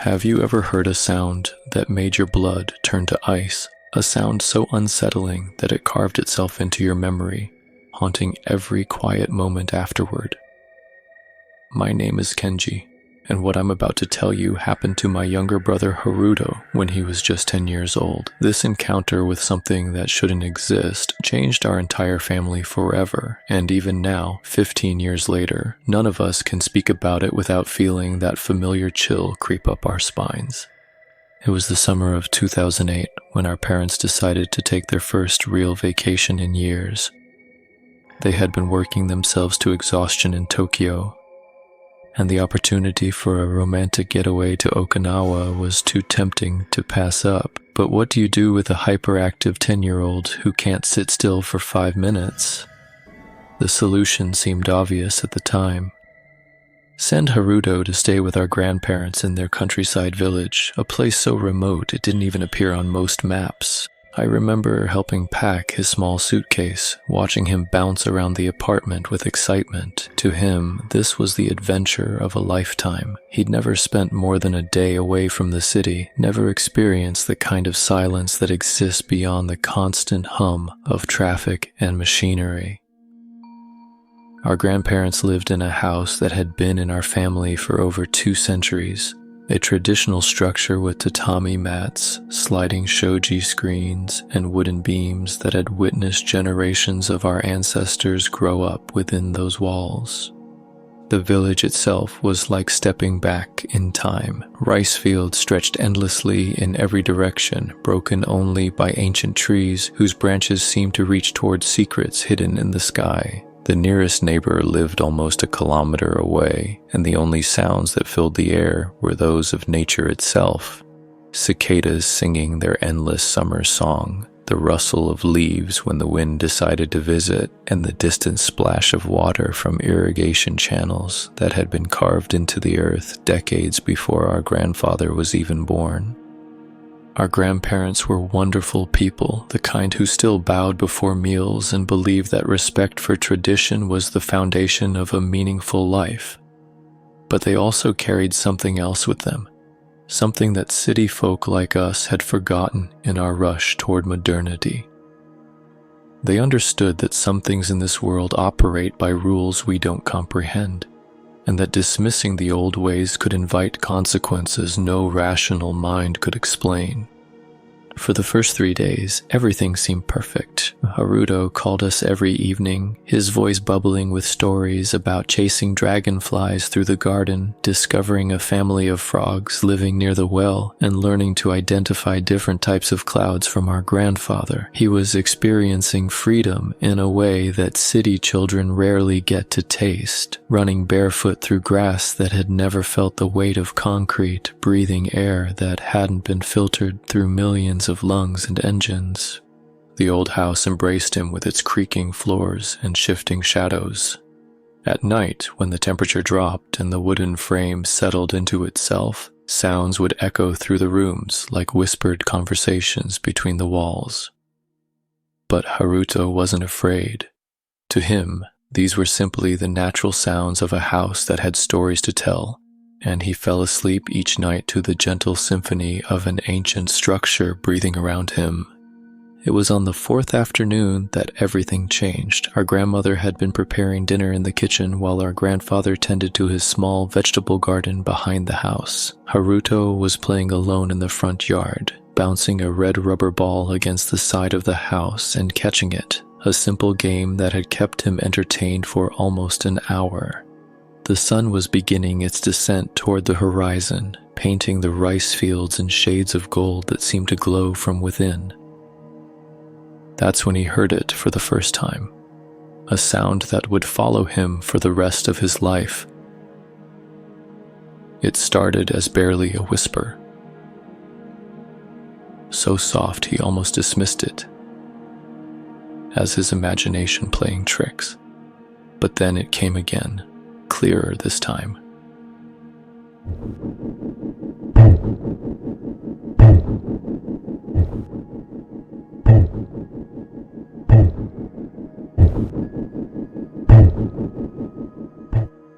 Have you ever heard a sound that made your blood turn to ice? A sound so unsettling that it carved itself into your memory, haunting every quiet moment afterward. My name is Kenji, and what I'm about to tell you happened to my younger brother Haruto when he was just 10 years old. This encounter with something that shouldn't exist changed our entire family forever, and even now, 15 years later, none of us can speak about it without feeling that familiar chill creep up our spines. It was the summer of 2008 when our parents decided to take their first real vacation in years. They had been working themselves to exhaustion in Tokyo, and the opportunity for a romantic getaway to Okinawa was too tempting to pass up. But what do you do with a hyperactive 10-year-old who can't sit still for 5 minutes? The solution seemed obvious at the time. Send Haruto to stay with our grandparents in their countryside village, a place so remote it didn't even appear on most maps. I remember helping pack his small suitcase, watching him bounce around the apartment with excitement. To him, this was the adventure of a lifetime. He'd never spent more than a day away from the city, never experienced the kind of silence that exists beyond the constant hum of traffic and machinery. Our grandparents lived in a house that had been in our family for over 2 centuries. A traditional structure with tatami mats, sliding shoji screens, and wooden beams that had witnessed generations of our ancestors grow up within those walls. The village itself was like stepping back in time. Rice fields stretched endlessly in every direction, broken only by ancient trees whose branches seemed to reach towards secrets hidden in the sky. The nearest neighbor lived almost a kilometer away, and the only sounds that filled the air were those of nature itself. Cicadas singing their endless summer song, the rustle of leaves when the wind decided to visit, and the distant splash of water from irrigation channels that had been carved into the earth decades before our grandfather was even born. Our grandparents were wonderful people, the kind who still bowed before meals and believed that respect for tradition was the foundation of a meaningful life. But they also carried something else with them, something that city folk like us had forgotten in our rush toward modernity. They understood that some things in this world operate by rules we don't comprehend, and that dismissing the old ways could invite consequences no rational mind could explain. For the first 3 days, everything seemed perfect. Haruto called us every evening, his voice bubbling with stories about chasing dragonflies through the garden, discovering a family of frogs living near the well, and learning to identify different types of clouds from our grandfather. He was experiencing freedom in a way that city children rarely get to taste, running barefoot through grass that had never felt the weight of concrete, breathing air that hadn't been filtered through millions of lungs and engines. The old house embraced him with its creaking floors and shifting shadows. At night, when the temperature dropped and the wooden frame settled into itself, sounds would echo through the rooms like whispered conversations between the walls. But Haruto wasn't afraid. To him, these were simply the natural sounds of a house that had stories to tell, and he fell asleep each night to the gentle symphony of an ancient structure breathing around him. It was on the 4th afternoon that everything changed. Our grandmother had been preparing dinner in the kitchen while our grandfather tended to his small vegetable garden behind the house. Haruto was playing alone in the front yard, bouncing a red rubber ball against the side of the house and catching it, a simple game that had kept him entertained for almost an hour. The sun was beginning its descent toward the horizon, painting the rice fields in shades of gold that seemed to glow from within. That's when he heard it for the first time, a sound that would follow him for the rest of his life. It started as barely a whisper, so soft he almost dismissed it as his imagination playing tricks. But then it came again, clearer this time.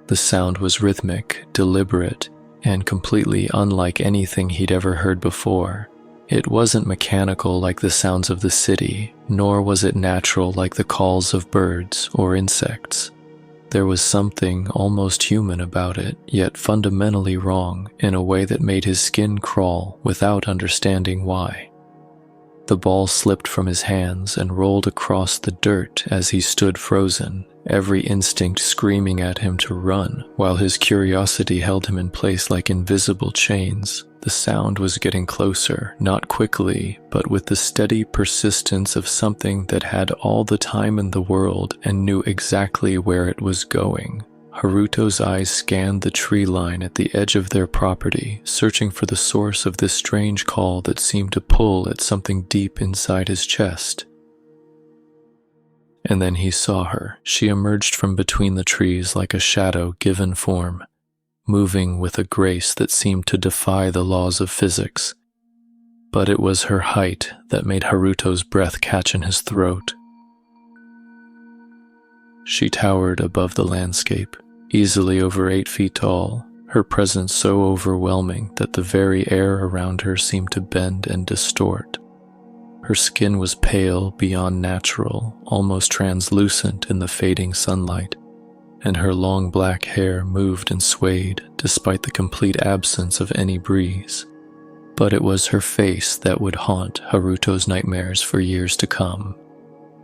The sound was rhythmic, deliberate, and completely unlike anything he'd ever heard before. It wasn't mechanical like the sounds of the city, nor was it natural like the calls of birds or insects. There was something almost human about it, yet fundamentally wrong in a way that made his skin crawl without understanding why. The ball slipped from his hands and rolled across the dirt as he stood frozen, every instinct screaming at him to run, while his curiosity held him in place like invisible chains. The sound was getting closer, not quickly, but with the steady persistence of something that had all the time in the world and knew exactly where it was going. Haruto's eyes scanned the tree line at the edge of their property, searching for the source of this strange call that seemed to pull at something deep inside his chest. And then he saw her. She emerged from between the trees like a shadow given form, moving with a grace that seemed to defy the laws of physics. But it was her height that made Haruto's breath catch in his throat. She towered above the landscape, easily over 8 feet tall, her presence so overwhelming that the very air around her seemed to bend and distort. Her skin was pale beyond natural, almost translucent in the fading sunlight, and her long black hair moved and swayed despite the complete absence of any breeze. But it was her face that would haunt Haruto's nightmares for years to come.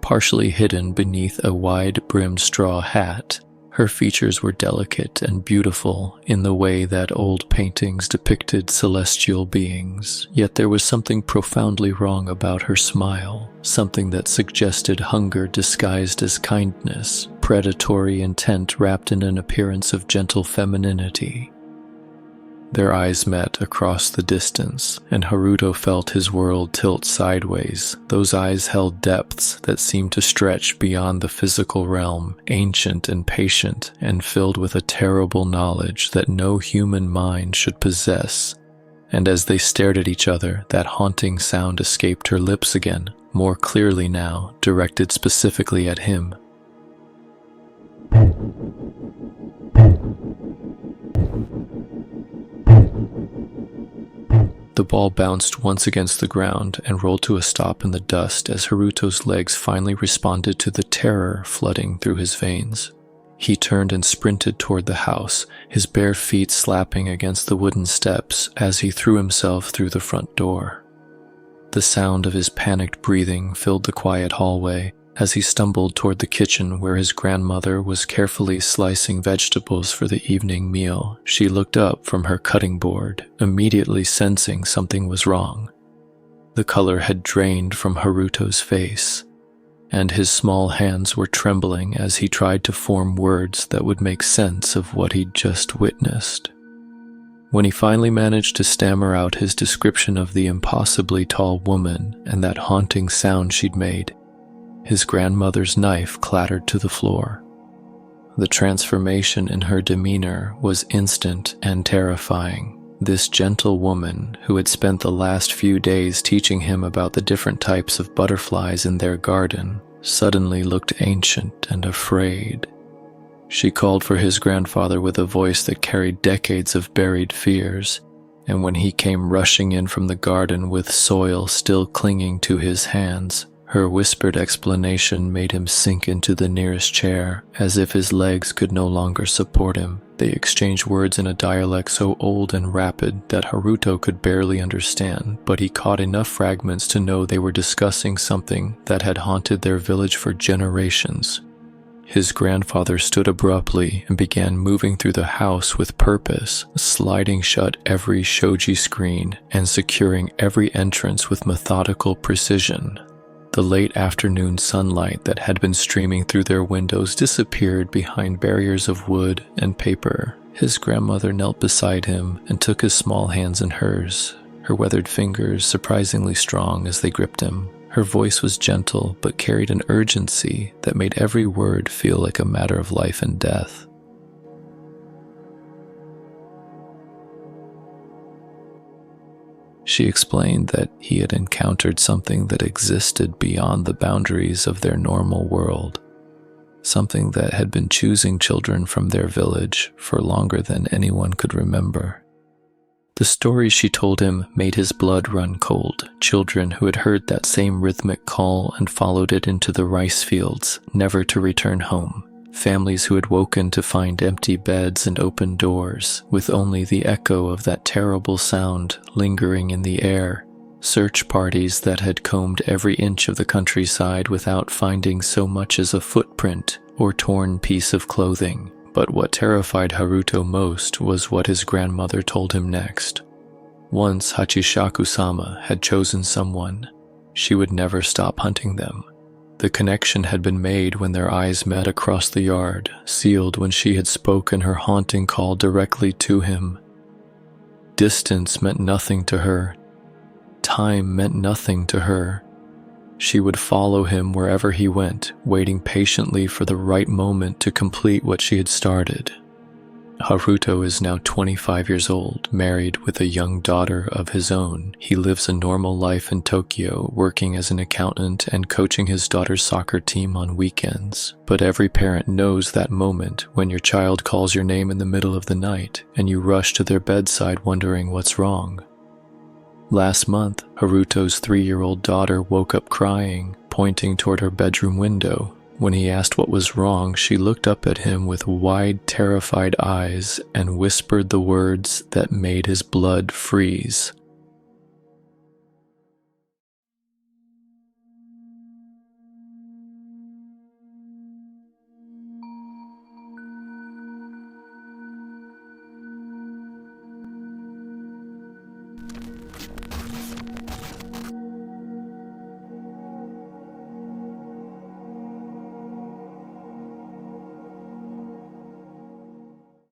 Partially hidden beneath a wide-brimmed straw hat, her features were delicate and beautiful in the way that old paintings depicted celestial beings, yet there was something profoundly wrong about her smile, something that suggested hunger disguised as kindness, predatory intent wrapped in an appearance of gentle femininity. Their eyes met across the distance, and Haruto felt his world tilt sideways. Those eyes held depths that seemed to stretch beyond the physical realm, ancient and patient, and filled with a terrible knowledge that no human mind should possess. And as they stared at each other, that haunting sound escaped her lips again, more clearly now, directed specifically at him. The ball bounced once against the ground and rolled to a stop in the dust as Haruto's legs finally responded to the terror flooding through his veins. He turned and sprinted toward the house, his bare feet slapping against the wooden steps as he threw himself through the front door. The sound of his panicked breathing filled the quiet hallway as he stumbled toward the kitchen where his grandmother was carefully slicing vegetables for the evening meal. She looked up from her cutting board, immediately sensing something was wrong. The color had drained from Haruto's face, and his small hands were trembling as he tried to form words that would make sense of what he'd just witnessed. When he finally managed to stammer out his description of the impossibly tall woman and that haunting sound she'd made, his grandmother's knife clattered to the floor. The transformation in her demeanor was instant and terrifying. This gentle woman, who had spent the last few days teaching him about the different types of butterflies in their garden, suddenly looked ancient and afraid. She called for his grandfather with a voice that carried decades of buried fears, and when he came rushing in from the garden with soil still clinging to his hands, her whispered explanation made him sink into the nearest chair, as if his legs could no longer support him. They exchanged words in a dialect so old and rapid that Haruto could barely understand, but he caught enough fragments to know they were discussing something that had haunted their village for generations. His grandfather stood abruptly and began moving through the house with purpose, sliding shut every shoji screen and securing every entrance with methodical precision. The late afternoon sunlight that had been streaming through their windows disappeared behind barriers of wood and paper. His grandmother knelt beside him and took his small hands in hers, her weathered fingers surprisingly strong as they gripped him. Her voice was gentle but carried an urgency that made every word feel like a matter of life and death. She explained that he had encountered something that existed beyond the boundaries of their normal world, something that had been choosing children from their village for longer than anyone could remember. The stories she told him made his blood run cold. Children who had heard that same rhythmic call and followed it into the rice fields, never to return home. Families who had woken to find empty beds and open doors, with only the echo of that terrible sound lingering in the air. Search parties that had combed every inch of the countryside without finding so much as a footprint or torn piece of clothing. But what terrified Haruto most was what his grandmother told him next. Once Hachishakusama had chosen someone, she would never stop hunting them. The connection had been made when their eyes met across the yard, sealed when she had spoken her haunting call directly to him. Distance meant nothing to her. Time meant nothing to her. She would follow him wherever he went, waiting patiently for the right moment to complete what she had started. Haruto is now 25 years old, married with a young daughter of his own. He lives a normal life in Tokyo, working as an accountant and coaching his daughter's soccer team on weekends. But every parent knows that moment when your child calls your name in the middle of the night and you rush to their bedside wondering what's wrong. Last month, Haruto's 3-year-old daughter woke up crying, pointing toward her bedroom window. When he asked what was wrong, she looked up at him with wide, terrified eyes and whispered the words that made his blood freeze.